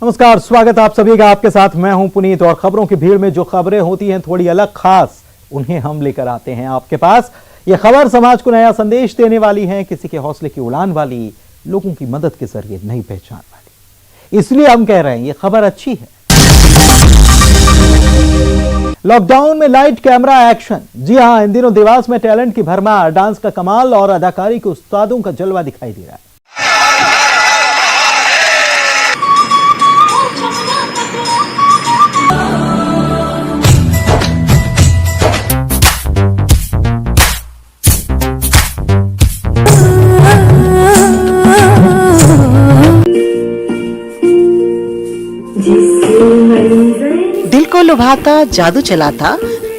नमस्कार, स्वागत आप सभी का। आपके साथ मैं हूं पुनीत और खबरों की भीड़ में जो खबरें होती हैं थोड़ी अलग खास, उन्हें हम लेकर आते हैं आपके पास। ये खबर समाज को नया संदेश देने वाली है, किसी के हौसले की उड़ान वाली, लोगों की मदद के जरिए नई पहचान वाली। इसलिए हम कह रहे हैं ये खबर अच्छी है। लॉकडाउन में लाइट कैमरा एक्शन। जी हां, इन दिनों देवास में टैलेंट की भरमार, डांस का कमाल और अदाकारी के उस्तादों का जलवा दिखाई दे रहा है। दिल को लुभाता, जादू चलाता,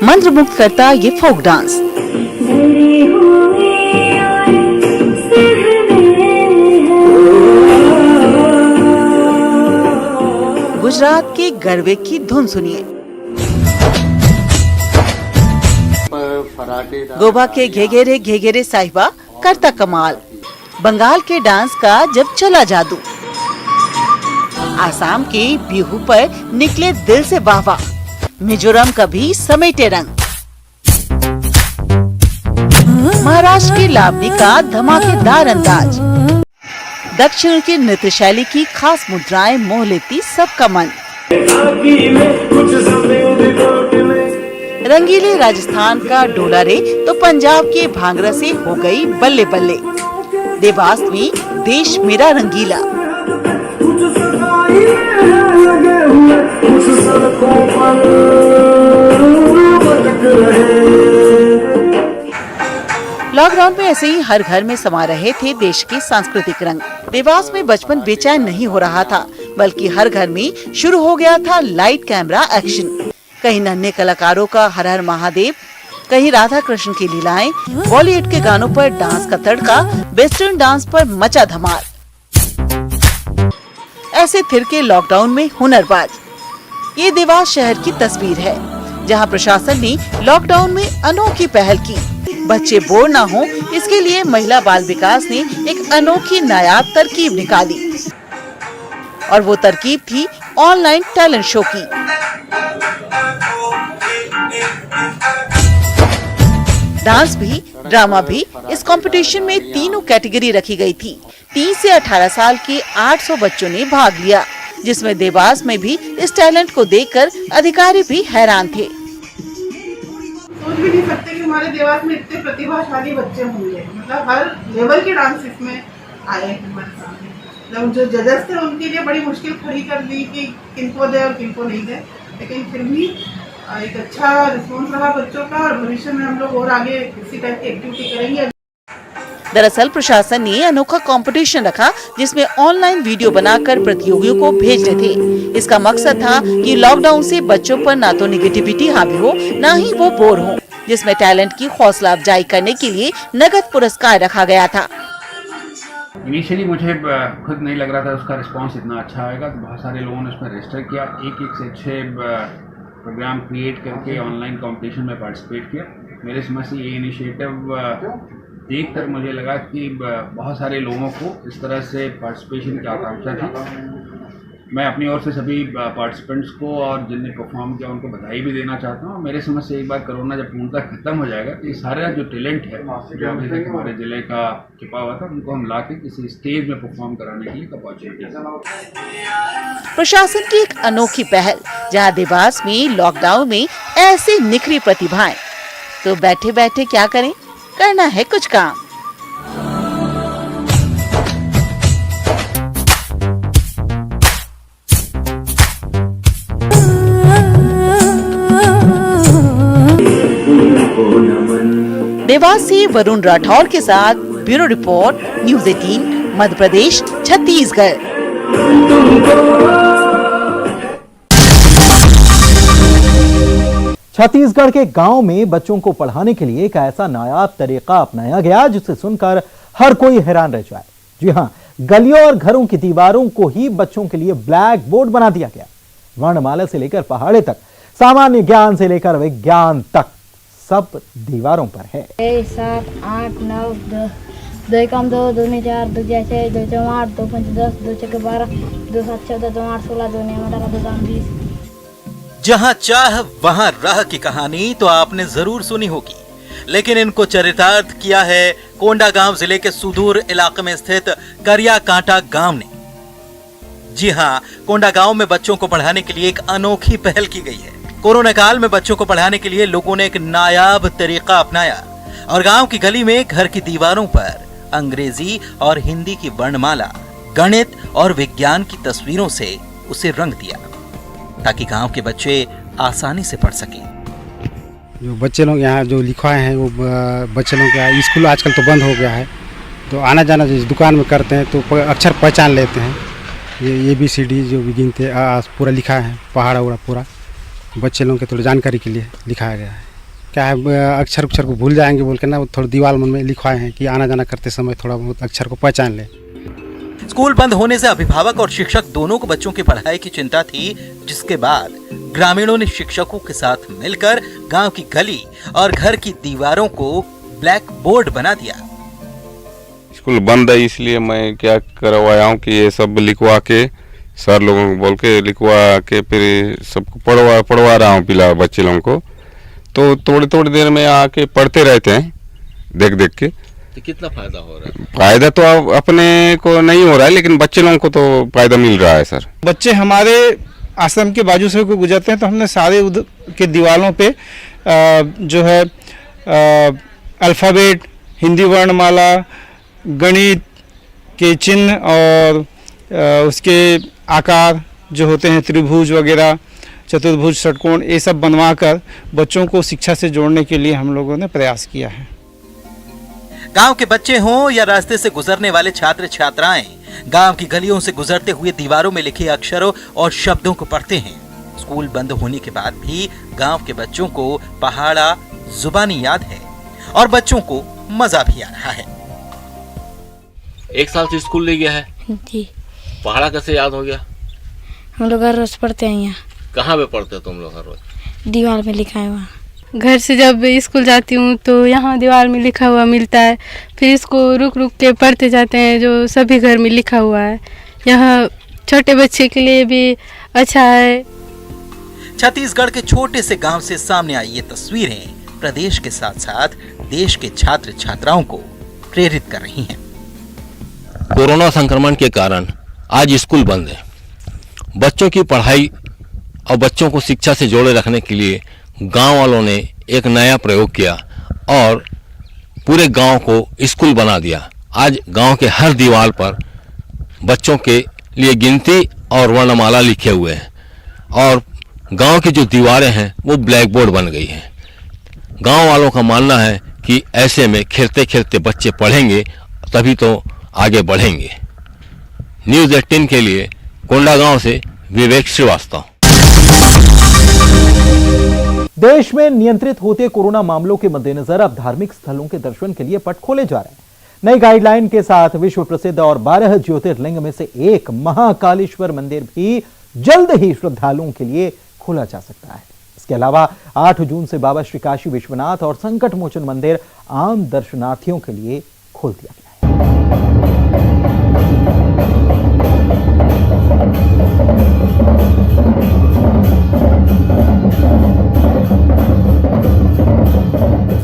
मंत्र मुक्त करता ये फोक डांस। गुजरात के गरबे की धुन सुनिए। गोवा के घेघेरे घेघेरे साहिबा करता कमाल। बंगाल के डांस का जब चला जादू। आसाम के बिहू पर निकले दिल से वाहवाह। मिजोरम का भी समेटे रंग। महाराष्ट्र की लावनी का धमाकेदार अंदाज। दक्षिण की नृत्य शैली की खास मुद्राएं मोह लेती सबका मन। रंगीले राजस्थान का डोला रे तो पंजाब के भांगड़ा से हो गई बल्ले बल्ले। देवास में देश मेरा रंगीला। लॉकडाउन में ऐसे ही हर घर में समा रहे थे देश के सांस्कृतिक रंग। देवास में बचपन बेचैन नहीं हो रहा था, बल्कि हर घर में शुरू हो गया था लाइट कैमरा एक्शन। कहीं नन्हे कलाकारों का हर हर महादेव, कहीं राधा कृष्ण की लीलाएं, बॉलीवुड के गानों पर डांस का तड़का, वेस्टर्न डांस पर मचा धमाल। ऐसे थिरके लॉकडाउन में हुनरबाज। ये देवास शहर की तस्वीर है, जहां प्रशासन ने लॉकडाउन में अनोखी पहल की। बच्चे बोर ना हो, इसके लिए महिला बाल विकास ने एक अनोखी नायाब तरकीब निकाली, और वो तरकीब थी ऑनलाइन टैलेंट शो की। डांस भी, ड्रामा भी। इस कंपटीशन में तीनों कैटेगरी रखी गई थी। 3 से 18 साल के 800 बच्चों ने भाग लिया, जिसमें देवास में भी इस टैलेंट को देखकर अधिकारी भी हैरान थे। सोच भी नहीं सकते कि हमारे देवास में इतने प्रतिभाशाली बच्चे होंगे। मतलब हर लेवल के डांस इसमें आए हैं हमारे सामने। मतलब जो जजेस थे उनके लिए बड़ी मुश्किल खड़ी कर दी कि किनको दे और किनको नहीं दे, लेकिन फिर भी एक अच्छा रिस्पॉन्स रहा बच्चों का, और भविष्य में हम लोग और आगे इसी टाइप की एक्टिविटी करेंगे। दरअसल प्रशासन ने अनोखा कंपटीशन रखा, जिसमें ऑनलाइन वीडियो बनाकर प्रतियोगियों को भेजने थे। इसका मकसद था कि लॉकडाउन से बच्चों पर ना तो निगेटिविटी हावी हो, ना ही वो बोर हो। जिसमें टैलेंट की हौसला अफजाई करने के लिए नगद पुरस्कार रखा गया था। इनिशियली मुझे खुद नहीं लग रहा था उसका रिस्पांस इतना अच्छा आएगा, तो बहुत सारे लोगों ने उसमें रजिस्टर किया। एक से अच्छे प्रोग्राम क्रिएट करके ऑनलाइन कंपटीशन में पार्टिसिपेट किया। मेरे समझ से ये इनिशिएटिव देखकर मुझे लगा कि बहुत सारे लोगों को इस तरह से पार्टिसिपेशन की आकांक्षा थी। मैं अपनी ओर से सभी पार्टिसिपेंट्स को और जिनने परफॉर्म किया उनको बधाई भी देना चाहता हूँ। मेरे समझ से एक बार कोरोना जब पूर्णतः खत्म हो जाएगा तो ये सारा जो टैलेंट है जो अभी तक हमारे जिले का छिपा हुआ था, उनको हम ला के किसी स्टेज में परफॉर्म कराने के लिए अपॉर्चुनिटी। प्रशासन की एक अनोखी पहल, जहाँ देवास में लॉकडाउन में ऐसी निखरी प्रतिभाएं, तो बैठे बैठे क्या करें, करना है कुछ काम। देवास से वरुण राठौर के साथ bureau report, news 18, Madhya Pradesh, Chhattisgarh. Chhattisgarh के गांव में बच्चों को पढ़ाने के लिए एक ऐसा नायाब तरीका अपनाया गया जिसे सुनकर हर कोई हैरान रह जाए। जी हां, गलियों और घरों की दीवारों को ही बच्चों के लिए ब्लैक बोर्ड बना दिया गया। वर्णमाला से लेकर पहाड़े तक, सामान्य ज्ञान से लेकर विज्ञान तक, सब दीवारों पर है। 6, 7, 8, 9, 10, 2 कम 2, 2 ने 4, 2 6, 2 4 8, 2 5 10, 2 6 12, 2 7 14, 2 8 16, 2 9 18, 2 9 20। जहां चाह वहां राह की कहानी तो आपने जरूर सुनी होगी, लेकिन इनको चरितार्थ किया है कोंडागांव जिले के सुदूर इलाके में स्थित करिया कांटा गांव ने। जी हां, कोंडागांव में बच्चों को पढ़ाने के लिए एक अनोखी पहल की गई है। कोरोना काल में बच्चों को पढ़ाने के लिए लोगों ने एक नायाब तरीका अपनाया और गांव की गली में घर की दीवारों पर अंग्रेजी और हिंदी की वर्णमाला, गणित और विज्ञान की तस्वीरों से उसे रंग दिया ताकि गांव के बच्चे आसानी से पढ़ सकें। जो बच्चे लोग यहाँ जो लिखवाए हैं वो बच्चे लोग का स्कूल आजकल तो बंद हो गया है, तो आना जाना जिस दुकान में करते हैं तो अक्षर पहचान लेते हैं। ये ABCD जो भी गिनते पूरा लिखा है, पहाड़ा उड़ा पूरा बच्चे लोगों के थोड़ी जानकारी के लिए लिखाया गया है। क्या है, अक्षर उक्षर को भूल जाएंगे बोल के ना, थोड़ा दीवार में लिखवाए हैं कि आना जाना करते समय थोड़ा बहुत अक्षर को पहचान ले। स्कूल बंद होने से अभिभावक और शिक्षक दोनों को बच्चों की पढ़ाई की चिंता थी, जिसके बाद ग्रामीणों ने शिक्षकों के साथ मिलकर गांव की गली और घर की दीवारों को ब्लैक बोर्ड बना दिया। स्कूल बंद है इसलिए मैं क्या करवाया हूँ कि ये सब लिखवा के सर लोगों को बोल के लिखवा के फिर सबको पढ़वा रहा हूँ पिला बच्चे लोगों को, तो थोड़ी देर में आके पढ़ते रहते हैं देख देख के। तो कितना फायदा हो रहा है? फायदा तो अब अपने को नहीं हो रहा है, लेकिन बच्चे लोगों को तो फायदा मिल रहा है सर। बच्चे हमारे आश्रम के बाजू से कोई गुजरते हैं तो हमने सारे के दीवारों पे जो है अल्फ़ाबेट, हिंदी वर्णमाला, गणित के चिन्ह और उसके आकार जो होते हैं त्रिभुज वगैरह, चतुर्भुज, षटकोण, ये सब बनवा कर बच्चों को शिक्षा से जोड़ने के लिए हम लोगों ने प्रयास किया है। गांव के बच्चे हों या रास्ते से गुजरने वाले छात्र छात्राएं, गांव की गलियों से गुजरते हुए दीवारों में लिखे अक्षरों और शब्दों को पढ़ते हैं। स्कूल बंद होने के बाद भी गांव के बच्चों को पहाड़ा जुबानी याद है और बच्चों को मजा भी आ रहा है। 1 साल से स्कूल नहीं गया है जी। पहाड़ा कैसे याद हो गया? हम लोग हर रोज पढ़ते हैं यहाँ। कहाँ पे पढ़ते हो तुम लोग हर रोज? दीवार में लिखा है वहाँ। घर से जब स्कूल जाती हूँ तो यहाँ दीवार में लिखा हुआ मिलता है, फिर इसको रुक रुक के पढ़ते जाते हैं जो सभी घर में लिखा हुआ है। यहाँ छोटे बच्चे के लिए भी अच्छा है। छत्तीसगढ़ के छोटे से गांव से सामने आई ये तस्वीरें प्रदेश के साथ साथ देश के छात्र छात्राओं को प्रेरित कर रही हैं। कोरोना संक्रमण के कारण आज स्कूल बंद है। बच्चों की पढ़ाई और बच्चों को शिक्षा से जोड़े रखने के लिए गांव वालों ने एक नया प्रयोग किया और पूरे गांव को स्कूल बना दिया। आज गांव के हर दीवार पर बच्चों के लिए गिनती और वर्णमाला लिखे हुए हैं और गांव की जो दीवारें हैं वो ब्लैक बोर्ड बन गई हैं। गांव वालों का मानना है कि ऐसे में खेलते खेलते बच्चे पढ़ेंगे तभी तो आगे बढ़ेंगे। न्यूज़ 18 के लिए कोंडागांव से विवेक श्रीवास्तव। देश में नियंत्रित होते कोरोना मामलों के मद्देनजर अब धार्मिक स्थलों के दर्शन के लिए पट खोले जा रहे हैं। नई गाइडलाइन के साथ विश्व प्रसिद्ध और 12 ज्योतिर्लिंग में से एक महाकालेश्वर मंदिर भी जल्द ही श्रद्धालुओं के लिए खोला जा सकता है। इसके अलावा 8 जून से बाबा श्री काशी विश्वनाथ और संकट मोचन मंदिर आम दर्शनार्थियों के लिए खोल दिया गया है।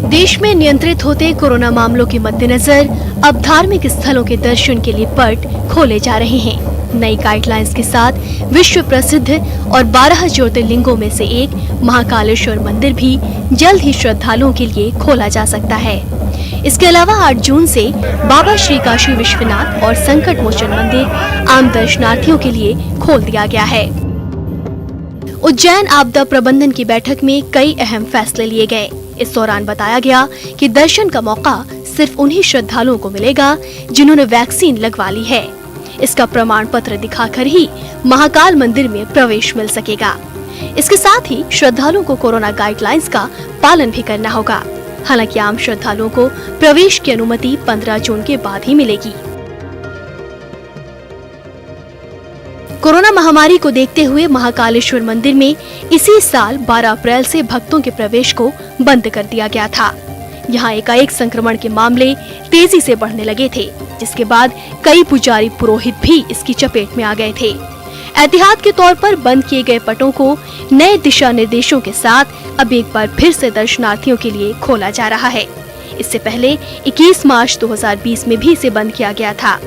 देश में नियंत्रित होते कोरोना मामलों के मद्देनजर अब धार्मिक स्थलों के दर्शन के लिए पट खोले जा रहे हैं। नई गाइडलाइंस के साथ विश्व प्रसिद्ध और 12 ज्योतिर्लिंगों में से एक महाकालेश्वर मंदिर भी जल्द ही श्रद्धालुओं के लिए खोला जा सकता है। इसके अलावा 8 जून से बाबा श्री काशी विश्वनाथ और संकट मोचन मंदिर आम दर्शनार्थियों के लिए खोल दिया गया है। उज्जैन आपदा प्रबंधन की बैठक में कई अहम फैसले लिए गए। इस दौरान बताया गया कि दर्शन का मौका सिर्फ उन्हीं श्रद्धालुओं को मिलेगा जिन्होंने वैक्सीन लगवा ली है। इसका प्रमाण पत्र दिखाकर ही महाकाल मंदिर में प्रवेश मिल सकेगा। इसके साथ ही श्रद्धालुओं को कोरोना गाइडलाइंस का पालन भी करना होगा। हालांकि आम श्रद्धालुओं को प्रवेश की अनुमति 15 जून के बाद ही मिलेगी। कोरोना महामारी को देखते हुए महाकालेश्वर मंदिर में इसी साल 12 अप्रैल से भक्तों के प्रवेश को बंद कर दिया गया था। यहाँ एकाएक संक्रमण के मामले तेजी से बढ़ने लगे थे, जिसके बाद कई पुजारी पुरोहित भी इसकी चपेट में आ गए थे। एहतियात के तौर पर बंद किए गए पटों को नए दिशा निर्देशों के साथ अब एक बार फिर से दर्शनार्थियों के लिए खोला जा रहा है। इससे पहले 21 मार्च 2020 में भी इसे बंद किया गया था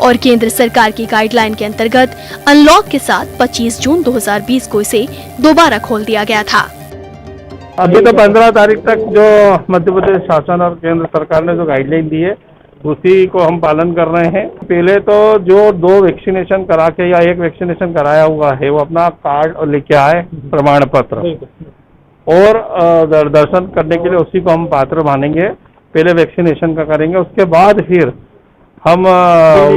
और केंद्र सरकार की गाइडलाइन के अंतर्गत अनलॉक के साथ 25 जून 2020 को इसे दोबारा खोल दिया गया था। अभी तो 15 तारीख तक जो मध्य प्रदेश शासन और केंद्र सरकार ने जो गाइडलाइन दी है उसी को हम पालन कर रहे हैं। पहले तो जो 2 वैक्सीनेशन करा के या 1 वैक्सीनेशन कराया हुआ है वो अपना कार्ड लेके आए, प्रमाण पत्र, और दर्शन करने के लिए उसी को हम पात्र मानेंगे। पहले वैक्सीनेशन का करेंगे, उसके बाद फिर हम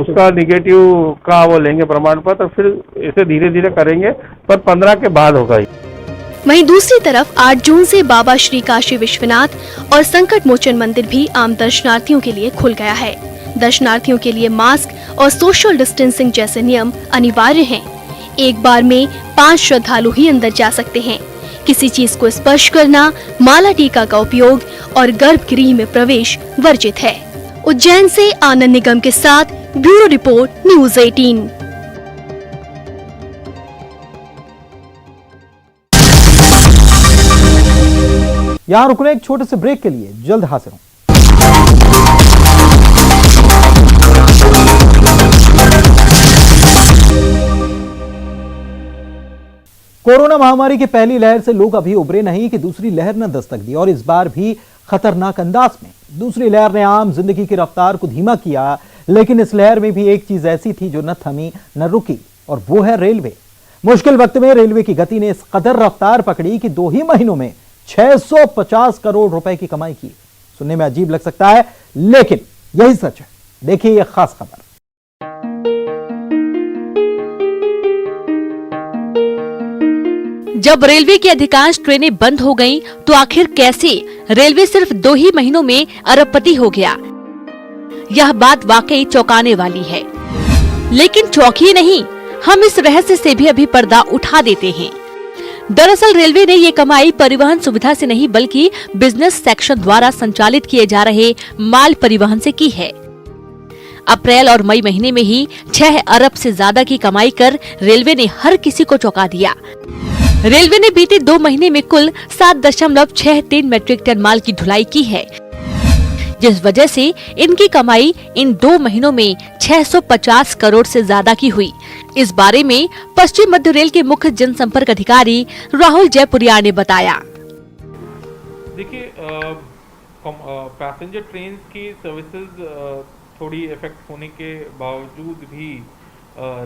उसका निगेटिव का वो लेंगे प्रमाण पत्र, फिर इसे धीरे धीरे करेंगे, पर 15 के बाद होगा। वहीं दूसरी तरफ 8 जून से बाबा श्री काशी विश्वनाथ और संकट मोचन मंदिर भी आम दर्शनार्थियों के लिए खुल गया है। दर्शनार्थियों के लिए मास्क और सोशल डिस्टेंसिंग जैसे नियम अनिवार्य हैं। एक बार में 5 श्रद्धालु ही अंदर जा सकते हैं। किसी चीज को स्पर्श करना, माला टीका का उपयोग और गर्भगृह में प्रवेश वर्जित है। उज्जैन से आनंद निगम के साथ ब्यूरो रिपोर्ट, न्यूज़ 18। यहां रुकने एक छोटे से ब्रेक के लिए, जल्द हाजिर हूं। कोरोना महामारी की पहली लहर से लोग अभी उबरे नहीं कि दूसरी लहर ने दस्तक दी, और इस बार भी खतरनाक अंदाज में। दूसरी लहर ने आम जिंदगी की रफ्तार को धीमा किया, लेकिन इस लहर में भी एक चीज ऐसी थी जो न थमी न रुकी, और वो है रेलवे। मुश्किल वक्त में रेलवे की गति ने इस कदर रफ्तार पकड़ी कि 2 ही महीनों में 650 करोड़ रुपए की कमाई की। सुनने में अजीब लग सकता है, लेकिन यही सच है। देखिए यह खास खबर। जब रेलवे की अधिकांश ट्रेनें बंद हो गईं, तो आखिर कैसे रेलवे सिर्फ 2 ही महीनों में अरबपति हो गया? यह बात वाकई चौंकाने वाली है। लेकिन चौंकिए नहीं, हम इस रहस्य से भी अभी पर्दा उठा देते हैं। दरअसल रेलवे ने ये कमाई परिवहन सुविधा से नहीं, बल्कि बिजनेस सेक्शन द्वारा संचालित किए जा रहे माल परिवहन से की है। अप्रैल और मई महीने में ही 6 अरब से ज्यादा की कमाई कर रेलवे ने हर किसी को चौंका दिया। रेलवे ने बीते 2 महीने में कुल 7.63 मैट्रिक टन माल की ढुलाई की है, जिस वजह से इनकी कमाई इन 2 महीनों में 650 करोड़ से ज्यादा की हुई। इस बारे में पश्चिम मध्य रेल के मुख्य जनसंपर्क अधिकारी राहुल जयपुरिया ने बताया। देखिए, पैसेंजर ट्रेन की सर्विसेज थोड़ी इफेक्ट होने के बावजूद भी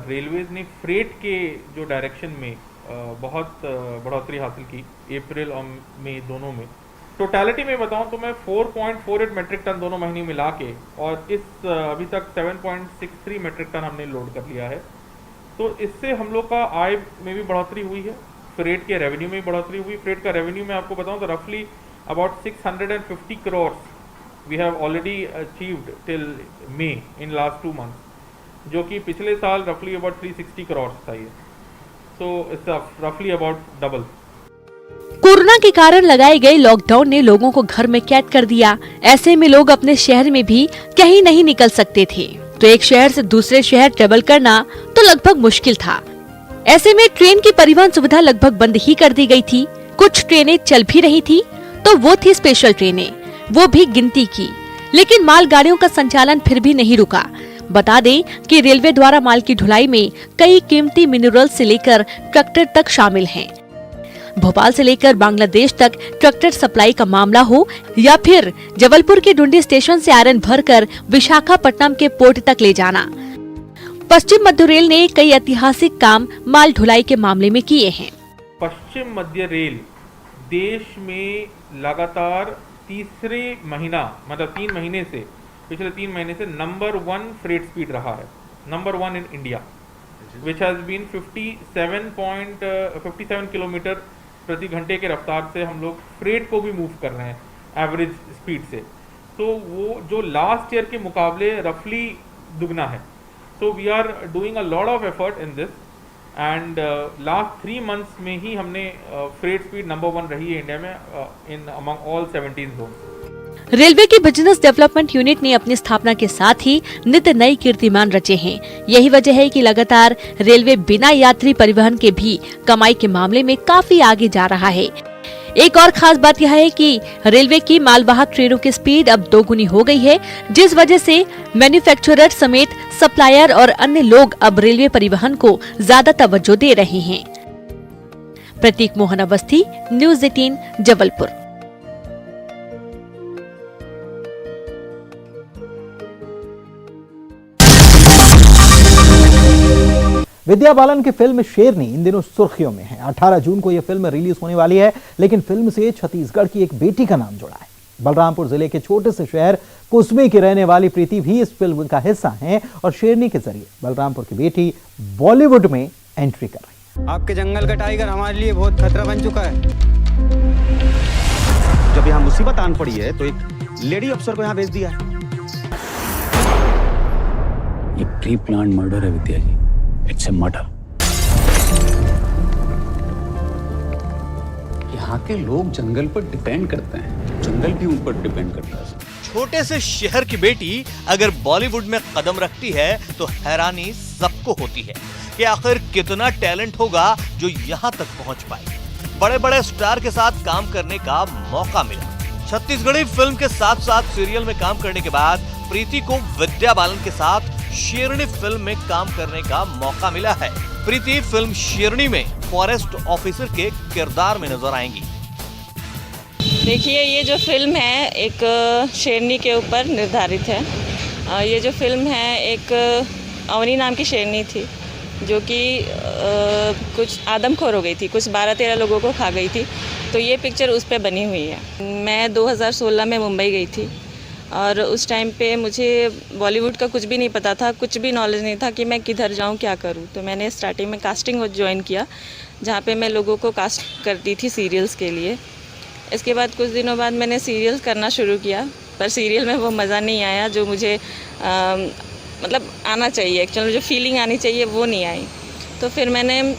रेलवे ने फ्रेट के जो डायरेक्शन में बहुत बढ़ोतरी हासिल की, अप्रैल और मई दोनों में। टोटलिटी में बताऊं तो मैं 4.48 मेट्रिक टन दोनों महीने मिला के, और इस अभी तक 7.63 मेट्रिक टन हमने लोड कर लिया है। तो इससे हम लोग का आय में भी बढ़ोतरी हुई है, फ्रेट के रेवेन्यू में भी बढ़ोतरी हुई। फ्रेट का रेवेन्यू में आपको बताऊं तो रफली about 650 crore we have already achieved till May in last 2 months, जो कि पिछले साल रफली अबाउट 360 करोड़ था ये। So it's roughly about double. Corona के कारण लगाए गए लॉकडाउन ने लोगों को घर में कैद कर दिया। ऐसे में लोग अपने शहर में भी कहीं नहीं निकल सकते थे, तो एक शहर से दूसरे शहर ट्रेवल करना तो लगभग मुश्किल था। ऐसे में ट्रेन की परिवहन सुविधा लगभग बंद ही कर दी गई थी। कुछ ट्रेनें चल भी रही थी, तो वो थी स्पेशल ट्रेनें, वो भी गिनती की। लेकिन मालगाड़ियों का संचालन फिर भी नहीं रुका। बता दें कि रेलवे द्वारा माल की ढुलाई में कई कीमती मिनरल से लेकर ट्रैक्टर तक शामिल हैं। भोपाल से लेकर बांग्लादेश तक ट्रैक्टर सप्लाई का मामला हो, या फिर जबलपुर के डुंडी स्टेशन से आयरन भरकर विशाखापट्टनम के पोर्ट तक ले जाना, पश्चिम मध्य रेल ने कई ऐतिहासिक काम माल ढुलाई के मामले में किए हैं। पश्चिम मध्य रेल देश में लगातार तीसरे महीना, मतलब 3 महीने से, पिछले 3 महीने से नंबर 1 फ्रेट स्पीड रहा है, number 1 in India, which has been 57 kilometre प्रति घंटे के रफ्तार से हम लोग फ्रेट को भी मूव कर रहे हैं एवरेज स्पीड से। तो वो जो लास्ट ईयर के मुकाबले रफली दुगना है। So we are doing a lot of effort in this, and last 3 months में ही हमने फ्रेट स्पीड नंबर 1 रही है इंडिया में इन अमंग ऑल 17 जोन्स। रेलवे की बिजनेस डेवलपमेंट यूनिट ने अपनी स्थापना के साथ ही नित्य नई कीर्तिमान रचे हैं। यही वजह है कि लगातार रेलवे बिना यात्री परिवहन के भी कमाई के मामले में काफी आगे जा रहा है। एक और खास बात यह है कि रेलवे की मालवाहक ट्रेनों की स्पीड अब 2 गुनी हो गई है, जिस वजह से मैन्युफैक्चरर समेत सप्लायर और अन्य लोग अब रेलवे परिवहन को ज्यादा तवज्जो दे रहे हैं। प्रतीक मोहन अवस्थी, न्यूज़ 18, जबलपुर। विद्या बालन की फिल्म शेरनी इन दिनों सुर्खियों में है। 18 जून को यह फिल्म रिलीज होने वाली है, लेकिन फिल्म से छत्तीसगढ़ की एक बेटी का नाम जुड़ा है। बलरामपुर जिले के छोटे से शहर कुसमी की रहने वाली प्रीति भी इस फिल्म का हिस्सा हैं और शेरनी के जरिए बलरामपुर की बेटी बॉलीवुड में एंट्री कर रही है। आपके जंगल का टाइगर हमारे लिए बहुत खतरा बन चुका है। जब यहाँ मुसीबत आन पड़ी है तो एक लेडी अफसर को यहाँ भेज दिया है। ये प्री प्लान मर्डर है विद्या जी। It's a murder. यहाँ के लोग जंगल पर डिपेंड करते हैं, जंगल भी उन पर डिपेंड करता है। छोटे से शहर की बेटी अगर बॉलीवुड में कदम रखती है तो हैरानी सबको होती है कि आखिर कितना टैलेंट होगा जो यहाँ तक पहुँच पाए। बड़े बड़े स्टार के साथ काम करने का मौका मिला। छत्तीसगढ़ी फिल्म के साथ साथ सीरियल में काम करने के बाद प्रीति को विद्या बालन के साथ शेरनी फिल्म में काम करने का मौका मिला है। प्रीति फिल्म शेरनी में फॉरेस्ट ऑफिसर के किरदार में नजर आएंगी। देखिए, ये जो फिल्म है एक शेरनी के ऊपर निर्धारित है। ये जो फिल्म है एक अवनी नाम की शेरनी थी जो कि कुछ आदमखोर हो गई थी, कुछ 12-13 लोगों को खा गई थी। तो ये पिक्चर उस पे बनी हुई है। मैं 2016 में मुंबई गई थी और उस टाइम पे मुझे बॉलीवुड का कुछ भी नहीं पता था, कुछ भी नॉलेज नहीं था कि मैं किधर जाऊं, क्या करूं। तो मैंने स्टार्टिंग में कास्टिंग ज्वाइन किया, जहां पे मैं लोगों को कास्ट करती थी सीरियल्स के लिए। इसके बाद कुछ दिनों बाद मैंने सीरियल्स करना शुरू किया, पर सीरियल में वो मज़ा नहीं आया जो मुझे मतलब आना चाहिए। एक्चुअली जो फीलिंग आनी चाहिए वो नहीं आई। तो फिर मैंने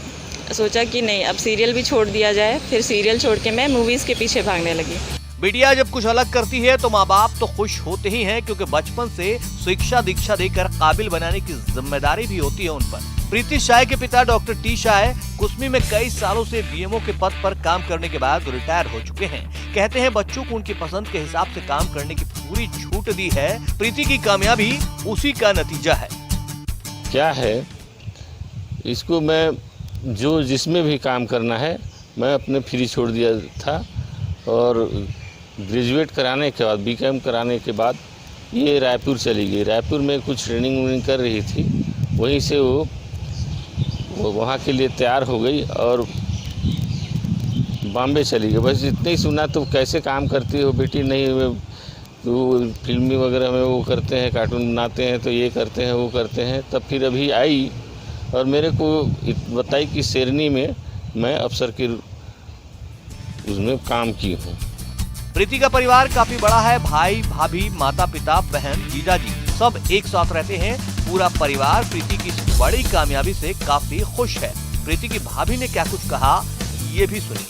सोचा कि नहीं, अब सीरियल भी छोड़ दिया जाए। फिर सीरियल छोड़ के मैं मूवीज़ के पीछे भागने लगी। बिटिया जब कुछ अलग करती है तो माँ बाप तो खुश होते ही हैं, क्योंकि बचपन से शिक्षा दीक्षा देकर काबिल बनाने की जिम्मेदारी भी होती है उन पर। प्रीति शाह के पिता डॉक्टर टी शाह कुसमी में कई सालों से वीएमओ के पद पर काम करने के बाद रिटायर हो चुके हैं। कहते हैं बच्चों को उनकी पसंद के हिसाब से काम करने की पूरी छूट दी है। प्रीति की कामयाबी उसी का नतीजा है। क्या है, इसको मैं जो जिसमें भी काम करना है मैं अपने फ्री छोड़ दिया था। और ग्रेजुएट कराने के बाद, बीकॉम कराने के बाद ये रायपुर चली गई। रायपुर में कुछ ट्रेनिंग कर रही थी, वहीं से वो वहाँ के लिए तैयार हो गई और बॉम्बे चली गई। बस इतना ही सुना। तो कैसे काम करती हो बेटी? नहीं, वो फिल्मी वगैरह में वो करते हैं, कार्टून बनाते हैं, तो ये करते हैं वो करते हैं। तब फिर अभी आई और मेरे को बताई कि शेरनी में मैं अफसर के उसमें काम की हूँ। प्रीति का परिवार काफी बड़ा है। भाई, भाभी, माता पिता, बहन, जीजाजी सब एक साथ रहते हैं। पूरा परिवार प्रीति की इस बड़ी कामयाबी से काफी खुश है। प्रीति की भाभी ने क्या कुछ कहा, ये भी सुनिए।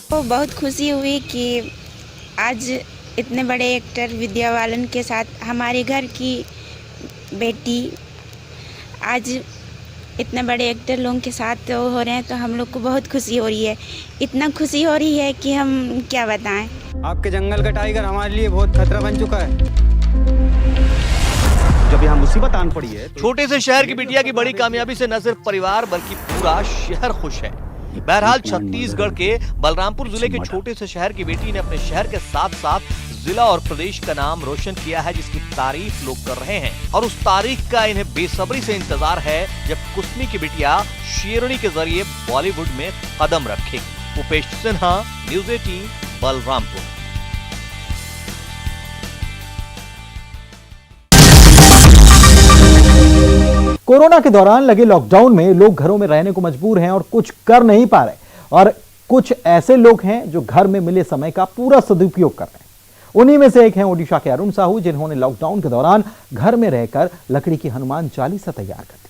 तो बहुत खुशी हुई कि आज इतने बड़े एक्टर विद्या बालन के साथ हमारे घर की बेटी आज इतने बड़े एक्टर लोगों के साथ हो रहे हैं, तो हम लोग को बहुत खुशी हो रही है। इतना खुशी हो रही है कि हम क्या बताएं। आपके जंगल का टाइगर हमारे लिए बहुत खतरा बन चुका है। जब यहाँ मुसीबत आन पड़ी है तो छोटे से शहर की बिटिया की बड़ी कामयाबी से न सिर्फ परिवार बल्कि पूरा शहर खुश है। बहरहाल छत्तीसगढ़ के बलरामपुर जिले के छोटे से शहर की बेटी ने अपने शहर के साथ साथ जिला और प्रदेश का नाम रोशन किया है, जिसकी तारीफ लोग कर रहे हैं। और उस तारीख का इन्हें बेसब्री से इंतजार है जब कुसमी की बिटिया शेरनी के जरिए बॉलीवुड में कदम रखेगी। उपेश सिन्हा, न्यूज़ 18, बलरामपुर। कोरोना के दौरान लगे लॉकडाउन में लोग घरों में रहने को मजबूर हैं और कुछ कर नहीं पा रहे, और कुछ ऐसे लोग हैं जो घर में मिले समय का पूरा सदुपयोग कर रहे हैं। उन्हीं में से एक हैं ओडिशा के अरुण साहू, जिन्होंने लॉकडाउन के दौरान घर में रहकर लकड़ी की हनुमान चालीसा तैयार कर दी।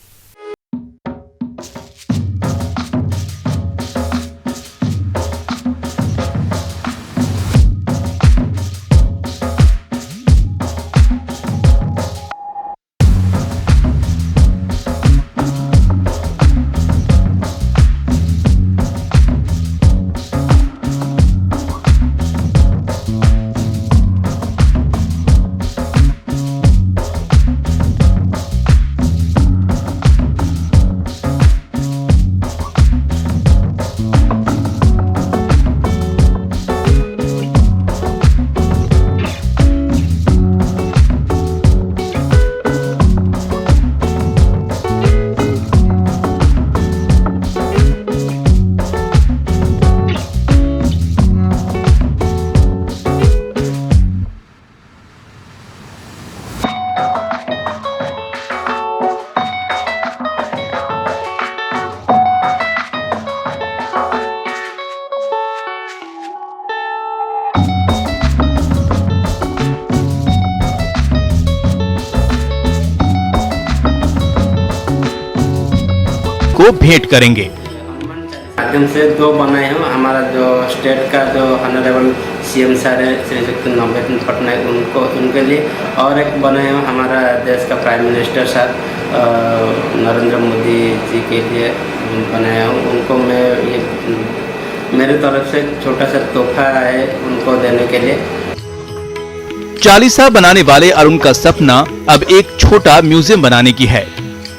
को भेंट करेंगे। माध्यम से दो बनाए हूँ। हमारा जो स्टेट का जो ऑनरेबल सीएम सर है श्री युक्त नवनीत पटनायक उनके लिए, और एक बनाए हूँ हमारा देश का प्राइम मिनिस्टर साहब नरेंद्र मोदी जी के लिए बनाया हूँ। उनको मैं ये मेरी तरफ से छोटा सा तोहफा है उनको देने के लिए। चालीसा बनाने वाले अरुण का सपना अब एक छोटा म्यूजियम बनाने की है।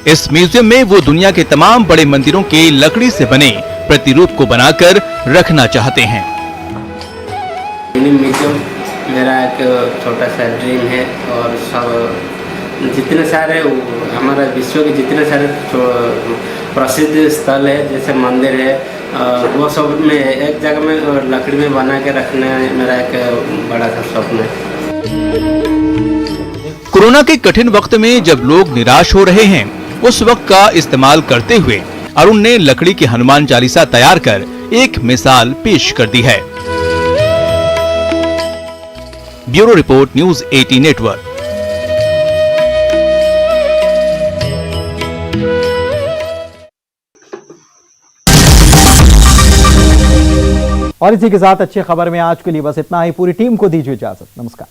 इस म्यूजियम में वो दुनिया के तमाम बड़े मंदिरों के लकड़ी से बने प्रतिरूप को बनाकर रखना चाहते हैं। म्यूजियम मेरा एक छोटा सा ड्रीम है, और सब जितने सारे हमारा विश्व के जितने सारे प्रसिद्ध स्थल है जैसे मंदिर है, वो सब में एक जगह में लकड़ी में बना के रखना मेरा एक बड़ा सा स्वप्न है। कोरोना के कठिन वक्त में जब लोग निराश हो रहे हैं, उस वक्त का इस्तेमाल करते हुए अरुण ने लकड़ी की हनुमान चालीसा तैयार कर एक मिसाल पेश कर दी है। Bureau report, news 18 network. और इसी के साथ अच्छी खबर में आज के लिए बस इतना ही। पूरी टीम को दीजिए इजाजत। नमस्कार।